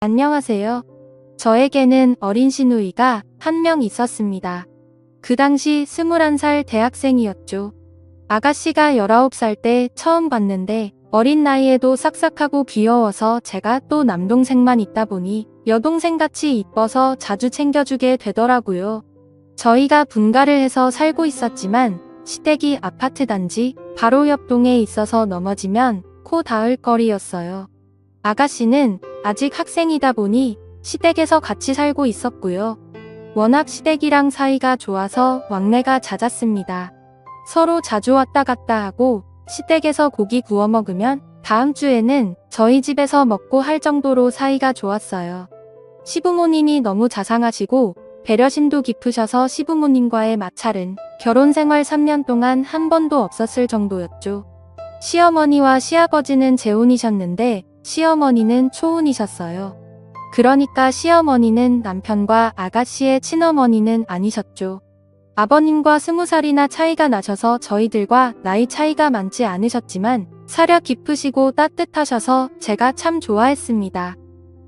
안녕하세요. 저에게는 어린 시누이가 한 명 있었습니다. 그 당시 21살 대학생이었죠. 아가씨가 19살 때 처음 봤는데 어린 나이에도 싹싹하고 귀여워서 제가 또 남동생만 있다 보니 여동생같이 이뻐서 자주 챙겨주게 되더라고요. 저희가 분가를 해서 살고 있었지만 시댁이 아파트 단지 바로 옆 동에 있어서 넘어지면 코 닿을 거리였어요. 아가씨는 아직 학생이다 보니 시댁에서 같이 살고 있었고요. 워낙 시댁이랑 사이가 좋아서 왕래가 잦았습니다. 서로 자주 왔다 갔다 하고 시댁에서 고기 구워 먹으면 다음 주에는 저희 집에서 먹고 할 정도로 사이가 좋았어요. 시부모님이 너무 자상하시고 배려심도 깊으셔서 시부모님과의 마찰은 결혼 생활 3년 동안 한 번도 없었을 정도였죠. 시어머니와 시아버지는 재혼이셨는데 시어머니는 초혼이셨어요. 그러니까 시어머니는 남편과 아가씨의 친어머니는 아니셨죠. 아버님과 20살이나 차이가 나셔서 저희들과 나이 차이가 많지 않으셨지만 사려 깊으시고 따뜻하셔서 제가 참 좋아했습니다.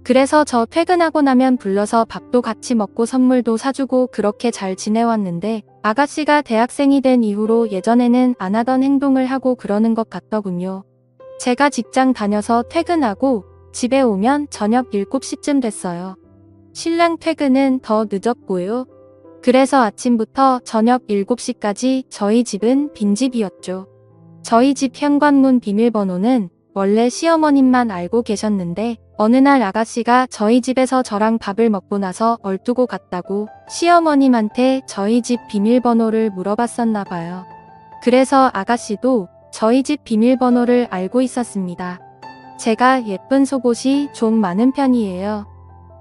그래서 저 퇴근하고 나면 불러서 밥도 같이 먹고 선물도 사주고 그렇게 잘 지내왔는데 아가씨가 대학생이 된 이후로 예전에는 안 하던 행동을 하고 그러는 것 같더군요. 제가 직장 다녀서 퇴근하고 집에 오면 저녁 7시쯤 됐어요. 신랑 퇴근은 더 늦었고요. 그래서 아침부터 저녁 7시까지 저희 집은 빈집이었죠. 저희 집 현관문 비밀번호는 원래 시어머님만 알고 계셨는데 어느 날 아가씨가 저희 집에서 저랑 밥을 먹고 나서 얼두고 갔다고 시어머님한테 저희 집 비밀번호를 물어봤었나 봐요. 그래서 아가씨도 저희 집 비밀번호를 알고 있었습니다. 제가 예쁜 속옷이 좀 많은 편이에요.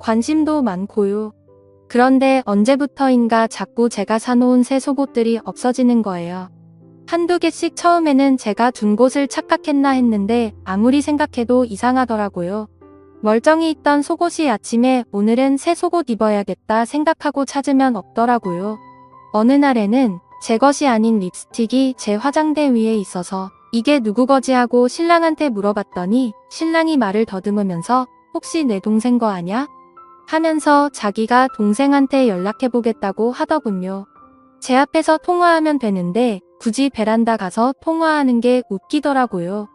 관심도 많고요. 그런데 언제부터인가 자꾸 제가 사놓은 새 속옷들이 없어지는 거예요. 한두 개씩 처음에는 제가 둔 곳을 착각했나 했는데 아무리 생각해도 이상하더라고요. 멀쩡히 있던 속옷이 아침에 오늘은 새 속옷 입어야겠다 생각하고 찾으면 없더라고요. 어느 날에는 제 것이 아닌 립스틱이 제 화장대 위에 있어서 이게 누구 거지 하고 신랑한테 물어봤더니 신랑이 말을 더듬으면서 혹시 내 동생 거 아냐? 하면서 자기가 동생한테 연락해보겠다고 하더군요. 제 앞에서 통화하면 되는데 굳이 베란다 가서 통화하는 게 웃기더라고요.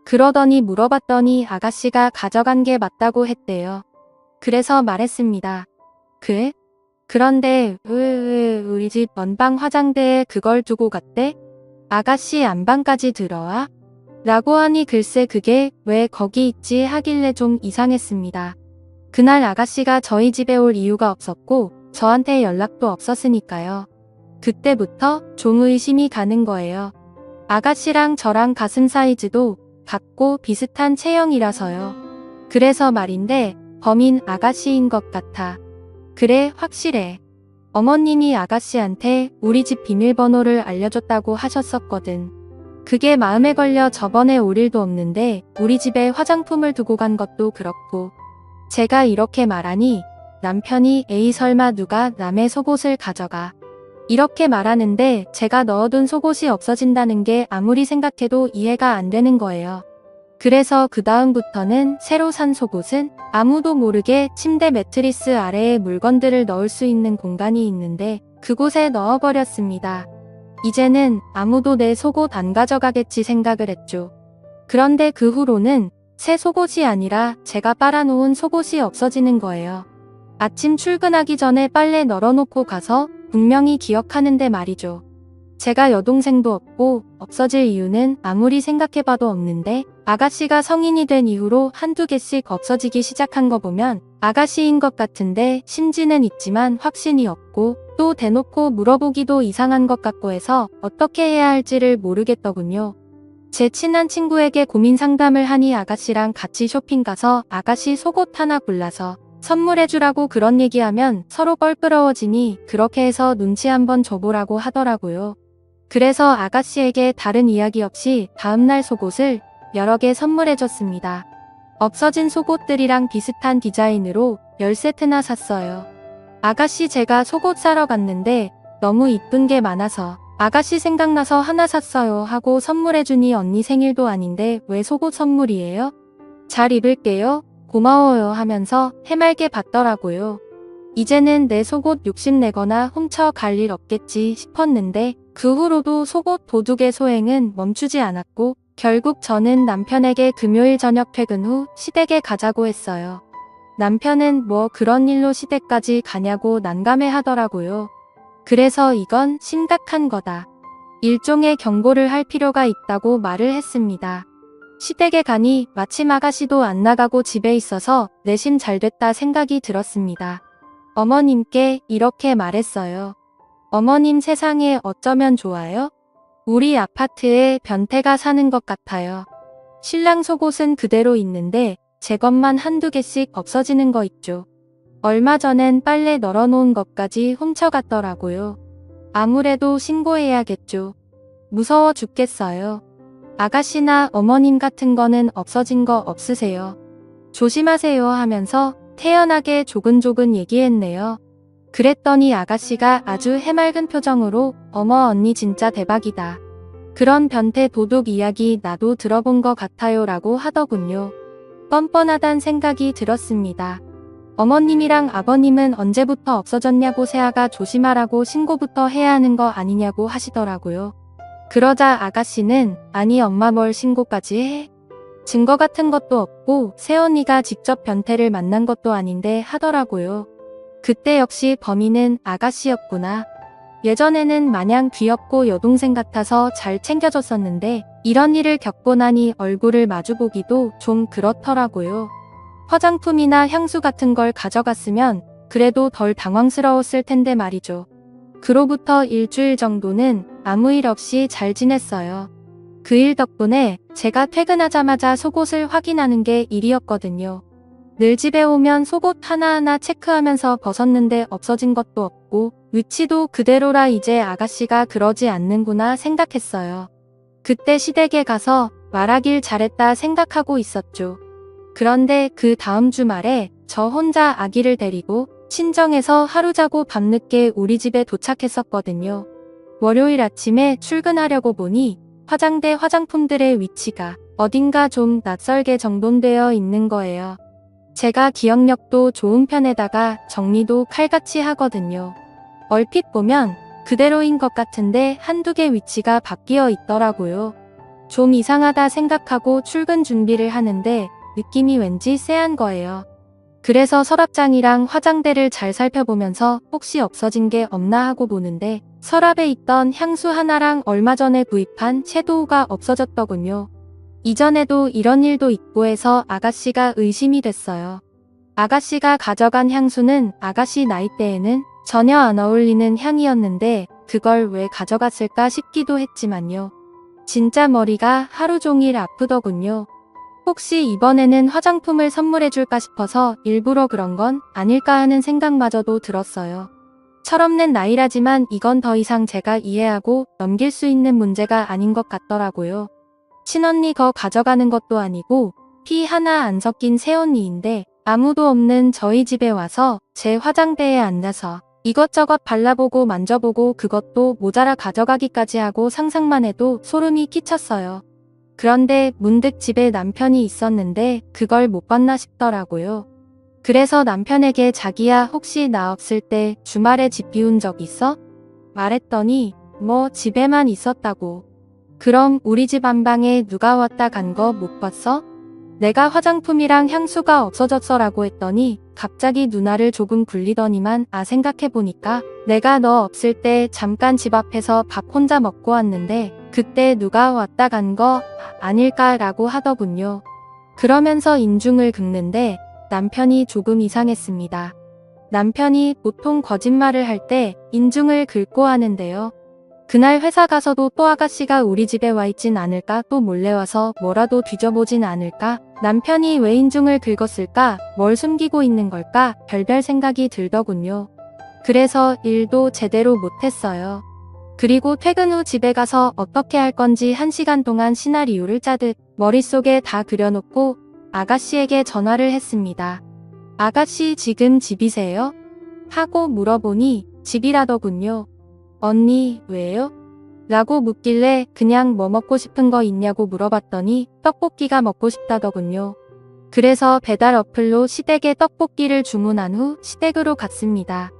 그러더니 물어봤더니 아가씨가 가져간 게 맞다고 했대요. 그래서 말했습니다. 그래? 그런데 왜 우리 집 원방 화장대에 그걸 두고 갔대? 아가씨 안방까지 들어와? 라고 하니 글쎄 그게 왜 거기 있지 하길래 좀 이상했습니다. 그날 아가씨가 저희 집에 올 이유가 없었고 저한테 연락도 없었으니까요. 그때부터 좀 의심이 가는 거예요. 아가씨랑 저랑 가슴 사이즈도 같고 비슷한 체형이라서요. 그래서 말인데 범인 아가씨인 것 같아. 그래 확실해. 어머님이 아가씨한테 우리 집 비밀번호를 알려줬다고 하셨었거든. 그게 마음에 걸려 저번에 올 일도 없는데 우리 집에 화장품을 두고 간 것도 그렇고. 제가 이렇게 말하니 남편이 에이 설마 누가 남의 속옷을 가져가. 이렇게 말하는데 제가 넣어둔 속옷이 없어진다는 게 아무리 생각해도 이해가 안 되는 거예요. 그래서 그 다음부터는 새로 산 속옷은 아무도 모르게 침대 매트리스 아래에 물건들을 넣을 수 있는 공간이 있는데 그곳에 넣어버렸습니다. 이제는 아무도 내 속옷 안 가져가겠지 생각을 했죠. 그런데 그 후로는 새 속옷이 아니라 제가 빨아놓은 속옷이 없어지는 거예요. 아침 출근하기 전에 빨래 널어놓고 가서 분명히 기억하는데 말이죠. 제가 여동생도 없고 없어질 이유는 아무리 생각해봐도 없는데 아가씨가 성인이 된 이후로 한두 개씩 없어지기 시작한 거 보면 아가씨인 것 같은데 심지는 있지만 확신이 없고 또 대놓고 물어보기도 이상한 것 같고 해서 어떻게 해야 할지를 모르겠더군요. 제 친한 친구에게 고민 상담을 하니 아가씨랑 같이 쇼핑 가서 아가씨 속옷 하나 골라서 선물해주라고 그런 얘기하면 서로 껄끄러워지니 그렇게 해서 눈치 한번 줘보라고 하더라고요. 그래서 아가씨에게 다른 이야기 없이 다음날 속옷을 여러 개 선물해줬습니다. 없어진 속옷들이랑 비슷한 디자인으로 10세트나 샀어요. 아가씨 제가 속옷 사러 갔는데 너무 이쁜 게 많아서 아가씨 생각나서 하나 샀어요 하고 선물해주니 언니 생일도 아닌데 왜 속옷 선물이에요? 잘 입을게요. 고마워요 하면서 해맑게 받더라고요. 이제는 내 속옷 욕심내거나 훔쳐갈 일 없겠지 싶었는데 그 후로도 속옷 도둑의 소행은 멈추지 않았고 결국 저는 남편에게 금요일 저녁 퇴근 후 시댁에 가자고 했어요. 남편은 뭐 그런 일로 시댁까지 가냐고 난감해 하더라고요. 그래서 이건 심각한 거다. 일종의 경고를 할 필요가 있다고 말을 했습니다. 시댁에 가니 마침 아가씨도 안 나가고 집에 있어서 내심 잘됐다 생각이 들었습니다. 어머님께 이렇게 말했어요. 어머님 세상에 어쩌면 좋아요? 우리 아파트에 변태가 사는 것 같아요. 신랑 속옷은 그대로 있는데 제 것만 한두 개씩 없어지는 거 있죠. 얼마 전엔 빨래 널어놓은 것까지 훔쳐갔더라고요. 아무래도 신고해야겠죠. 무서워 죽겠어요. 아가씨나 어머님 같은 거는 없어진 거 없으세요? 조심하세요 하면서 태연하게 조근조근 얘기했네요. 그랬더니 아가씨가 아주 해맑은 표정으로 어머 언니 진짜 대박이다. 그런 변태 도둑 이야기 나도 들어본 것 같아요 라고 하더군요. 뻔뻔하단 생각이 들었습니다. 어머님이랑 아버님은 언제부터 없어졌냐고 새아가 조심하라고 신고부터 해야 하는 거 아니냐고 하시더라고요. 그러자 아가씨는 아니 엄마 뭘 신고까지 해? 증거 같은 것도 없고 새언니가 직접 변태를 만난 것도 아닌데 하더라고요. 그때 역시 범인은 아가씨였구나. 예전에는 마냥 귀엽고 여동생 같아서 잘 챙겨줬었는데 이런 일을 겪고 나니 얼굴을 마주보기도 좀 그렇더라고요. 화장품이나 향수 같은 걸 가져갔으면 그래도 덜 당황스러웠을 텐데 말이죠. 그로부터 일주일 정도는 아무 일 없이 잘 지냈어요. 그 일 덕분에 제가 퇴근하자마자 속옷을 확인하는 게 일이었거든요. 늘 집에 오면 속옷 하나하나 체크하면서 벗었는데 없어진 것도 없고 위치도 그대로라 이제 아가씨가 그러지 않는구나 생각했어요. 그때 시댁에 가서 말하길 잘했다 생각하고 있었죠. 그런데 그 다음 주말에 저 혼자 아기를 데리고 친정에서 하루 자고 밤늦게 우리 집에 도착했었거든요. 월요일 아침에 출근하려고 보니 화장대 화장품들의 위치가 어딘가 좀 낯설게 정돈되어 있는 거예요. 제가 기억력도 좋은 편에다가 정리도 칼같이 하거든요. 얼핏 보면 그대로인 것 같은데 한두 개 위치가 바뀌어 있더라고요. 좀 이상하다 생각하고 출근 준비를 하는데 느낌이 왠지 쎄한 거예요. 그래서 서랍장이랑 화장대를 잘 살펴보면서 혹시 없어진 게 없나 하고 보는데 서랍에 있던 향수 하나랑 얼마 전에 구입한 섀도우가 없어졌더군요. 이전에도 이런 일도 있고 해서 아가씨가 의심이 됐어요. 아가씨가 가져간 향수는 아가씨 나이대에는 전혀 안 어울리는 향이었는데 그걸 왜 가져갔을까 싶기도 했지만요. 진짜 머리가 하루 종일 아프더군요. 혹시 이번에는 화장품을 선물해줄까 싶어서 일부러 그런 건 아닐까 하는 생각마저도 들었어요. 철없는 나이라지만 이건 더 이상 제가 이해하고 넘길 수 있는 문제가 아닌 것 같더라고요. 친언니 거 가져가는 것도 아니고 피 하나 안 섞인 새언니인데 아무도 없는 저희 집에 와서 제 화장대에 앉아서 이것저것 발라보고 만져보고 그것도 모자라 가져가기까지 하고 상상만 해도 소름이 끼쳤어요. 그런데 문득 집에 남편이 있었는데 그걸 못 봤나 싶더라고요. 그래서 남편에게 자기야 혹시 나 없을 때 주말에 집 비운 적 있어? 말했더니 뭐 집에만 있었다고. 그럼 우리 집 안방에 누가 왔다 간 거 못 봤어? 내가 화장품이랑 향수가 없어졌어라고 했더니 갑자기 누나를 조금 굴리더니만 생각해보니까 내가 너 없을 때 잠깐 집 앞에서 밥 혼자 먹고 왔는데 그때 누가 왔다 간 거 아닐까라고 하더군요. 그러면서 인중을 긁는데 남편이 조금 이상했습니다. 남편이 보통 거짓말을 할 때 인중을 긁고 하는데요. 그날 회사 가서도 또 아가씨가 우리 집에 와 있진 않을까 또 몰래 와서 뭐라도 뒤져보진 않을까 남편이 왜 인중을 긁었을까 뭘 숨기고 있는 걸까 별별 생각이 들더군요. 그래서 일도 제대로 못했어요. 그리고 퇴근 후 집에 가서 어떻게 할 건지 1시간 동안 시나리오를 짜듯 머릿속에 다 그려놓고 아가씨에게 전화를 했습니다. 아가씨 지금 집이세요? 하고 물어보니 집이라더군요. 언니 왜요? 라고 묻길래 그냥 뭐 먹고 싶은 거 있냐고 물어봤더니 떡볶이가 먹고 싶다더군요. 그래서 배달 어플로 시댁에 떡볶이를 주문한 후 시댁으로 갔습니다.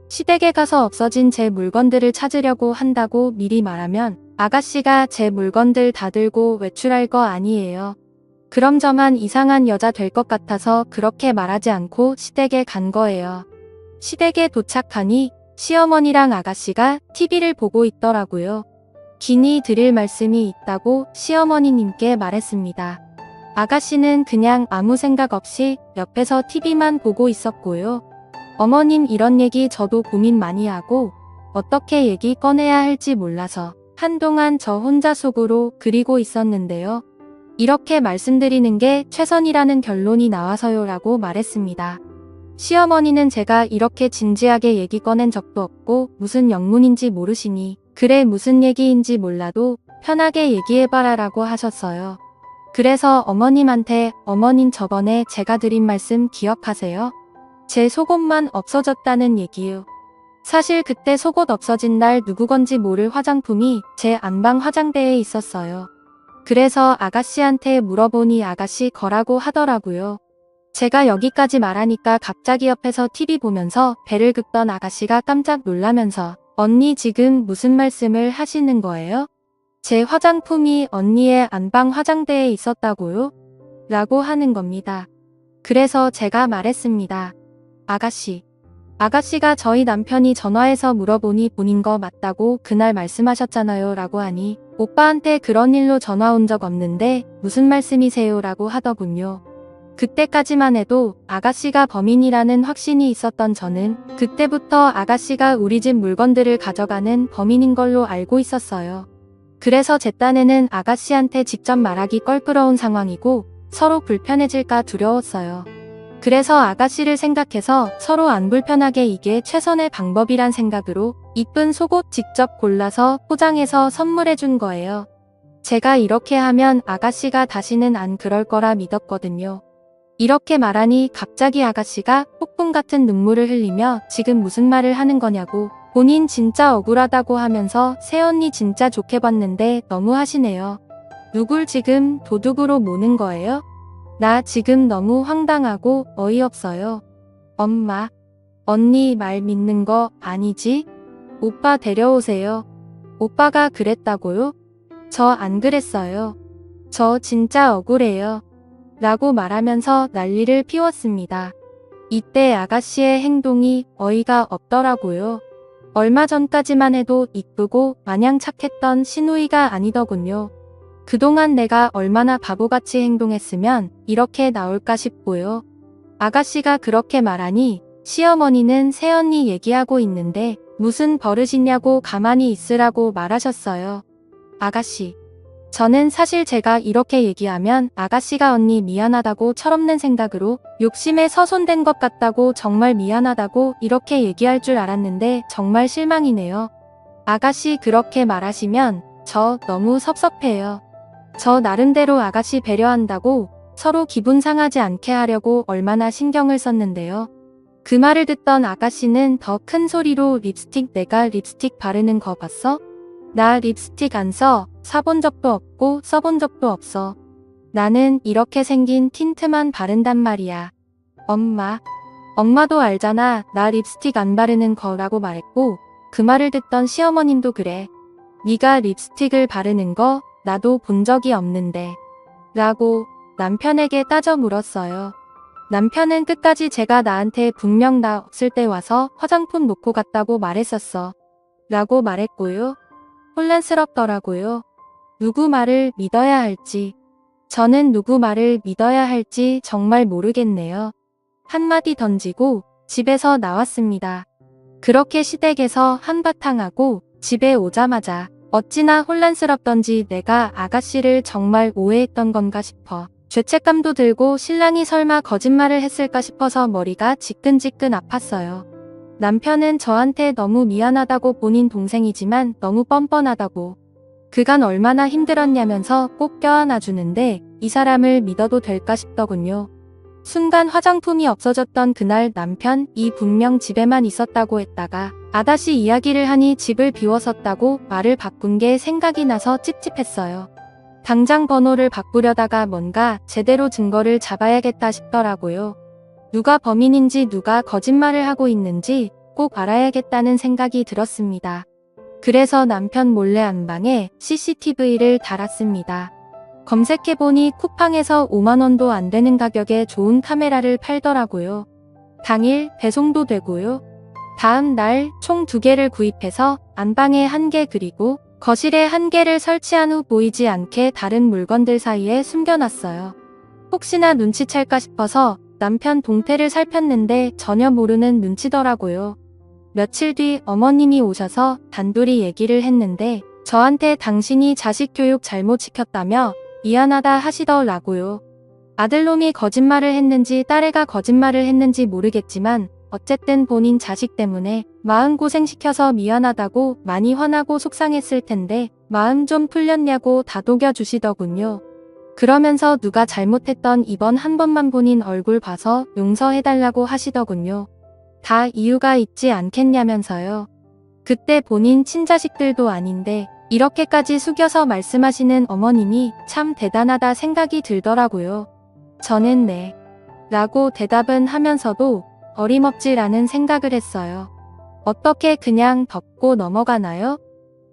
시댁에 가서 없어진 제 물건들을 찾으려고 한다고 미리 말하면 아가씨가 제 물건들 다 들고 외출할 거 아니에요. 그럼 저만 이상한 여자 될 것 같아서 그렇게 말하지 않고 시댁에 간 거예요. 시댁에 도착하니 시어머니랑 아가씨가 TV를 보고 있더라고요. 긴히 드릴 말씀이 있다고 시어머니님께 말했습니다. 아가씨는 그냥 아무 생각 없이 옆에서 TV만 보고 있었고요. 어머님 이런 얘기 저도 고민 많이 하고 어떻게 얘기 꺼내야 할지 몰라서 한동안 저 혼자 속으로 그리고 있었는데요. 이렇게 말씀드리는 게 최선이라는 결론이 나와서요 라고 말했습니다. 시어머니는 제가 이렇게 진지하게 얘기 꺼낸 적도 없고 무슨 영문인지 모르시니 그래 무슨 얘기인지 몰라도 편하게 얘기해봐라 라고 하셨어요. 그래서 어머님한테 어머님 저번에 제가 드린 말씀 기억하세요? 제 속옷만 없어졌다는 얘기요. 사실 그때 속옷 없어진 날 누구 건지 모를 화장품이 제 안방 화장대에 있었어요. 그래서 아가씨한테 물어보니 아가씨 거라고 하더라고요. 제가 여기까지 말하니까 갑자기 옆에서 TV 보면서 배를 긋던 아가씨가 깜짝 놀라면서 언니 지금 무슨 말씀을 하시는 거예요? 제 화장품이 언니의 안방 화장대에 있었다고요? 라고 하는 겁니다. 그래서 제가 말했습니다. 아가씨가 저희 남편이 전화해서 물어보니 본인 거 맞다고 그날 말씀하셨잖아요 라고 하니 오빠한테 그런 일로 전화 온 적 없는데 무슨 말씀이세요 라고 하더군요. 그때까지만 해도 아가씨가 범인이라는 확신이 있었던 저는 그때부터 아가씨가 우리 집 물건들을 가져가는 범인인 걸로 알고 있었어요. 그래서 제 딴에는 아가씨한테 직접 말하기 껄끄러운 상황이고 서로 불편해질까 두려웠어요. 그래서 아가씨를 생각해서 서로 안 불편하게 이게 최선의 방법이란 생각으로 이쁜 속옷 직접 골라서 포장해서 선물해 준 거예요. 제가 이렇게 하면 아가씨가 다시는 안 그럴 거라 믿었거든요. 이렇게 말하니 갑자기 아가씨가 폭풍 같은 눈물을 흘리며 지금 무슨 말을 하는 거냐고 본인 진짜 억울하다고 하면서 새언니 진짜 좋게 봤는데 너무 하시네요. 누굴 지금 도둑으로 모는 거예요? 나 지금 너무 황당하고 어이없어요. 엄마, 언니 말 믿는 거 아니지? 오빠 데려오세요. 오빠가 그랬다고요? 저 안 그랬어요. 저 진짜 억울해요. 라고 말하면서 난리를 피웠습니다. 이때 아가씨의 행동이 어이가 없더라고요. 얼마 전까지만 해도 이쁘고 마냥 착했던 시누이가 아니더군요. 그동안 내가 얼마나 바보같이 행동했으면 이렇게 나올까 싶고요. 아가씨가 그렇게 말하니 시어머니는 새언니 얘기하고 있는데 무슨 버릇이냐고 가만히 있으라고 말하셨어요. 아가씨. 저는 사실 제가 이렇게 얘기하면 아가씨가 언니 미안하다고 철없는 생각으로 욕심에 서손댄 것 같다고 정말 미안하다고 이렇게 얘기할 줄 알았는데 정말 실망이네요. 아가씨 그렇게 말하시면 저 너무 섭섭해요. 저 나름대로 아가씨 배려한다고 서로 기분 상하지 않게 하려고 얼마나 신경을 썼는데요. 그 말을 듣던 아가씨는 더 큰 소리로 립스틱 내가 립스틱 바르는 거 봤어? 나 립스틱 안 써. 사본 적도 없고 써본 적도 없어. 나는 이렇게 생긴 틴트만 바른단 말이야. 엄마도 알잖아. 나 립스틱 안 바르는 거라고 말했고 그 말을 듣던 시어머님도 그래. 네가 립스틱을 바르는 거 나도 본 적이 없는데. 라고 남편에게 따져 물었어요. 남편은 끝까지 제가 나한테 분명 나 없을 때 와서 화장품 놓고 갔다고 말했었어. 라고 말했고요. 혼란스럽더라고요. 누구 말을 믿어야 할지. 저는 누구 말을 믿어야 할지 정말 모르겠네요. 한마디 던지고 집에서 나왔습니다. 그렇게 시댁에서 한바탕 하고 집에 오자마자 어찌나 혼란스럽던지 내가 아가씨를 정말 오해했던 건가 싶어 죄책감도 들고 신랑이 설마 거짓말을 했을까 싶어서 머리가 지끈지끈 아팠어요. 남편은 저한테 너무 미안하다고 본인 동생이지만 너무 뻔뻔하다고 그간 얼마나 힘들었냐면서 꼭 껴안아주는데 이 사람을 믿어도 될까 싶더군요. 순간 화장품이 없어졌던 그날 남편 이 분명 집에만 있었다고 했다가 아다시 이야기를 하니 집을 비웠었다고 말을 바꾼 게 생각이 나서 찝찝했어요. 당장 번호를 바꾸려다가 뭔가 제대로 증거를 잡아야겠다 싶더라고요. 누가 범인인지 누가 거짓말을 하고 있는지 꼭 알아야겠다는 생각이 들었습니다. 그래서 남편 몰래 안방에 CCTV를 달았습니다. 검색해보니 쿠팡에서 5만원도 안 되는 가격에 좋은 카메라를 팔더라고요. 당일 배송도 되고요. 다음 날 총 2개를 구입해서 안방에 1개 그리고 거실에 1개를 설치한 후 보이지 않게 다른 물건들 사이에 숨겨놨어요. 혹시나 눈치챌까 싶어서 남편 동태를 살폈는데 전혀 모르는 눈치더라고요. 며칠 뒤 어머님이 오셔서 단둘이 얘기를 했는데 저한테 당신이 자식 교육 잘못 시켰다며 미안하다 하시더라고요. 아들놈이 거짓말을 했는지 딸애가 거짓말을 했는지 모르겠지만 어쨌든 본인 자식 때문에 마음고생시켜서 미안하다고 많이 화나고 속상했을 텐데 마음 좀 풀렸냐고 다독여 주시더군요. 그러면서 누가 잘못했던 이번 한 번만 본인 얼굴 봐서 용서해달라고 하시더군요. 다 이유가 있지 않겠냐면서요. 그때 본인 친자식들도 아닌데 이렇게까지 숙여서 말씀하시는 어머님이 참 대단하다 생각이 들더라고요. 저는 네. 라고 대답은 하면서도 어림없지라는 생각을 했어요. 어떻게 그냥 덮고 넘어가나요?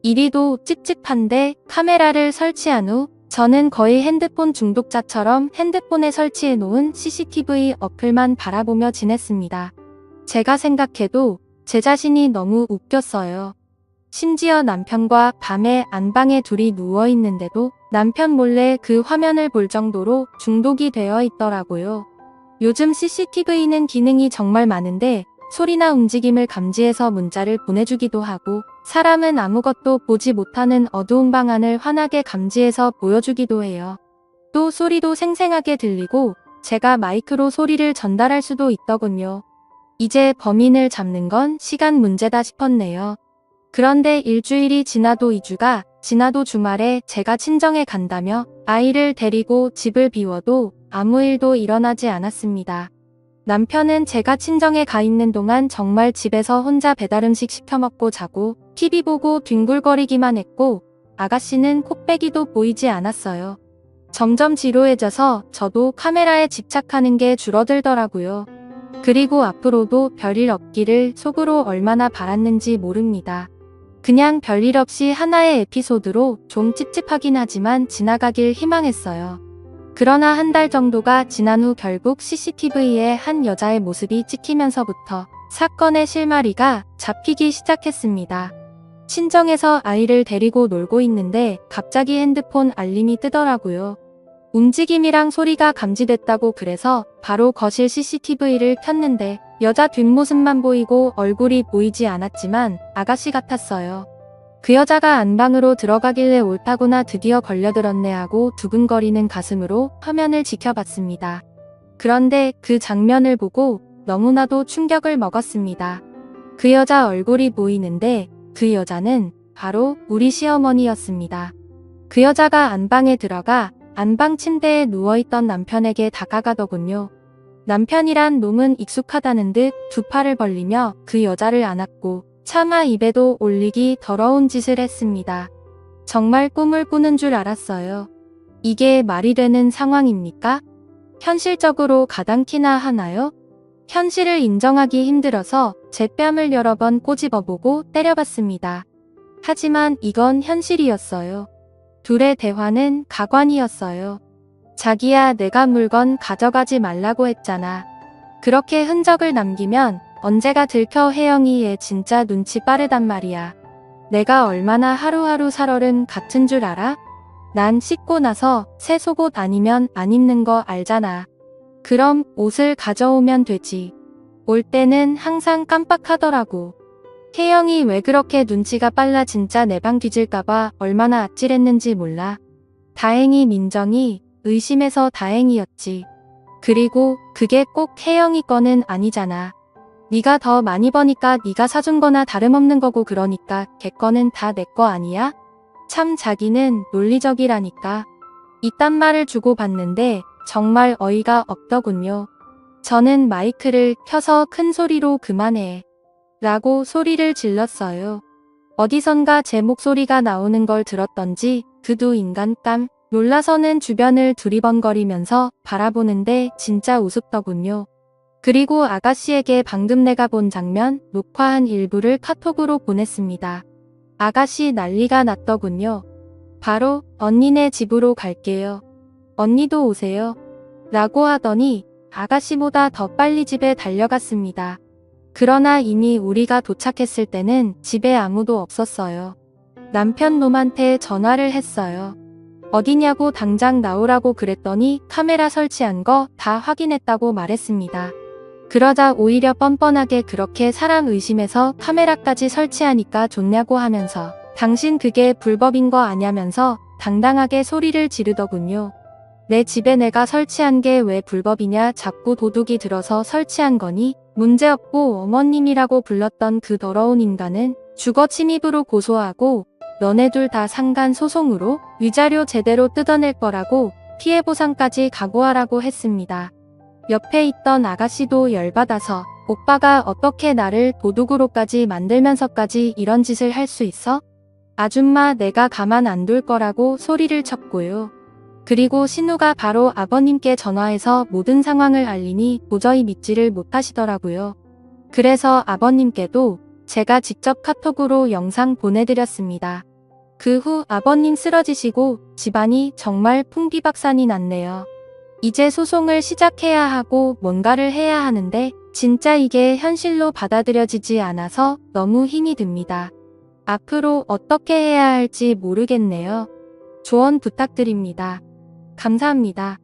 이리도 찝찝한데 카메라를 설치한 후 저는 거의 핸드폰 중독자처럼 핸드폰에 설치해 놓은 CCTV 어플만 바라보며 지냈습니다. 제가 생각해도 제 자신이 너무 웃겼어요. 심지어 남편과 밤에 안방에 둘이 누워있는데도 남편 몰래 그 화면을 볼 정도로 중독이 되어 있더라고요. 요즘 CCTV는 기능이 정말 많은데 소리나 움직임을 감지해서 문자를 보내주기도 하고 사람은 아무것도 보지 못하는 어두운 방안을 환하게 감지해서 보여주기도 해요. 또 소리도 생생하게 들리고 제가 마이크로 소리를 전달할 수도 있더군요. 이제 범인을 잡는 건 시간 문제다 싶었네요. 그런데 일주일이 지나도 2주가 지나도 주말에 제가 친정에 간다며 아이를 데리고 집을 비워도 아무 일도 일어나지 않았습니다. 남편은 제가 친정에 가 있는 동안 정말 집에서 혼자 배달음식 시켜 먹고 자고 TV 보고 뒹굴거리기만 했고 아가씨는 코빼기도 보이지 않았어요. 점점 지루해져서 저도 카메라에 집착하는 게 줄어들더라고요. 그리고 앞으로도 별일 없기를 속으로 얼마나 바랐는지 모릅니다. 그냥 별일 없이 하나의 에피소드로 좀 찝찝하긴 하지만 지나가길 희망했어요. 그러나 한 달 정도가 지난 후 결국 CCTV에 한 여자의 모습이 찍히면서부터 사건의 실마리가 잡히기 시작했습니다. 친정에서 아이를 데리고 놀고 있는데 갑자기 핸드폰 알림이 뜨더라고요. 움직임이랑 소리가 감지됐다고 그래서 바로 거실 CCTV를 켰는데 여자 뒷모습만 보이고 얼굴이 보이지 않았지만 아가씨 같았어요. 그 여자가 안방으로 들어가길래 옳다구나 드디어 걸려들었네 하고 두근거리는 가슴으로 화면을 지켜봤습니다. 그런데 그 장면을 보고 너무나도 충격을 먹었습니다. 그 여자 얼굴이 보이는데 그 여자는 바로 우리 시어머니였습니다. 그 여자가 안방에 들어가 안방 침대에 누워있던 남편에게 다가가더군요. 남편이란 놈은 익숙하다는 듯 두 팔을 벌리며 그 여자를 안았고 차마 입에도 올리기 더러운 짓을 했습니다. 정말 꿈을 꾸는 줄 알았어요. 이게 말이 되는 상황입니까? 현실적으로 가당키나 하나요? 현실을 인정하기 힘들어서 제 뺨을 여러 번 꼬집어보고 때려봤습니다. 하지만 이건 현실이었어요. 둘의 대화는 가관이었어요. 자기야, 내가 물건 가져가지 말라고 했잖아. 그렇게 흔적을 남기면 언제가 들켜. 혜영이 얘 진짜 눈치 빠르단 말이야. 내가 얼마나 하루하루 살얼음 같은 줄 알아? 난 씻고 나서 새 속옷 아니면 안 입는 거 알잖아. 그럼 옷을 가져오면 되지. 올 때는 항상 깜빡하더라고. 혜영이 왜 그렇게 눈치가 빨라. 진짜 내 방 뒤질까봐 얼마나 아찔했는지 몰라. 다행히 민정이 의심해서 다행이었지. 그리고 그게 꼭 혜영이 거는 아니잖아. 네가 더 많이 버니까 네가 사준 거나 다름없는 거고 그러니까 걔 거는 다 내 거 아니야? 참 자기는 논리적이라니까. 이딴 말을 주고받는데 정말 어이가 없더군요. 저는 마이크를 켜서 큰 소리로 그만해 라고 소리를 질렀어요. 어디선가 제 목소리가 나오는 걸 들었던지 그 두 인간 놀라서는 주변을 두리번거리면서 바라보는데 진짜 우습더군요. 그리고 아가씨에게 방금 내가 본 장면 녹화한 일부를 카톡으로 보냈습니다. 아가씨 난리가 났더군요. 바로 언니네 집으로 갈게요. 언니도 오세요. 라고 하더니 아가씨보다 더 빨리 집에 달려갔습니다. 그러나 이미 우리가 도착했을 때는 집에 아무도 없었어요. 남편 놈한테 전화를 했어요. 어디냐고 당장 나오라고 그랬더니 카메라 설치한 거 다 확인했다고 말했습니다. 그러자 오히려 뻔뻔하게 그렇게 사람 의심해서 카메라까지 설치하니까 좋냐고 하면서 당신 그게 불법인 거 아냐면서 당당하게 소리를 지르더군요. 내 집에 내가 설치한 게 왜 불법이냐, 자꾸 도둑이 들어서 설치한 거니, 문제없고 어머님이라고 불렀던 그 더러운 인간은 주거 침입으로 고소하고 너네 둘 다 상간 소송으로 위자료 제대로 뜯어낼 거라고 피해 보상까지 각오하라고 했습니다. 옆에 있던 아가씨도 열받아서 오빠가 어떻게 나를 도둑으로까지 만들면서까지 이런 짓을 할 수 있어? 아줌마 내가 가만 안 둘 거라고 소리를 쳤고요. 그리고 신우가 바로 아버님께 전화해서 모든 상황을 알리니 도저히 믿지를 못하시더라고요. 그래서 아버님께도 제가 직접 카톡으로 영상 보내드렸습니다. 그 후 아버님 쓰러지시고 집안이 정말 풍비박산이 났네요. 이제 소송을 시작해야 하고 뭔가를 해야 하는데 진짜 이게 현실로 받아들여지지 않아서 너무 힘이 듭니다. 앞으로 어떻게 해야 할지 모르겠네요. 조언 부탁드립니다. 감사합니다.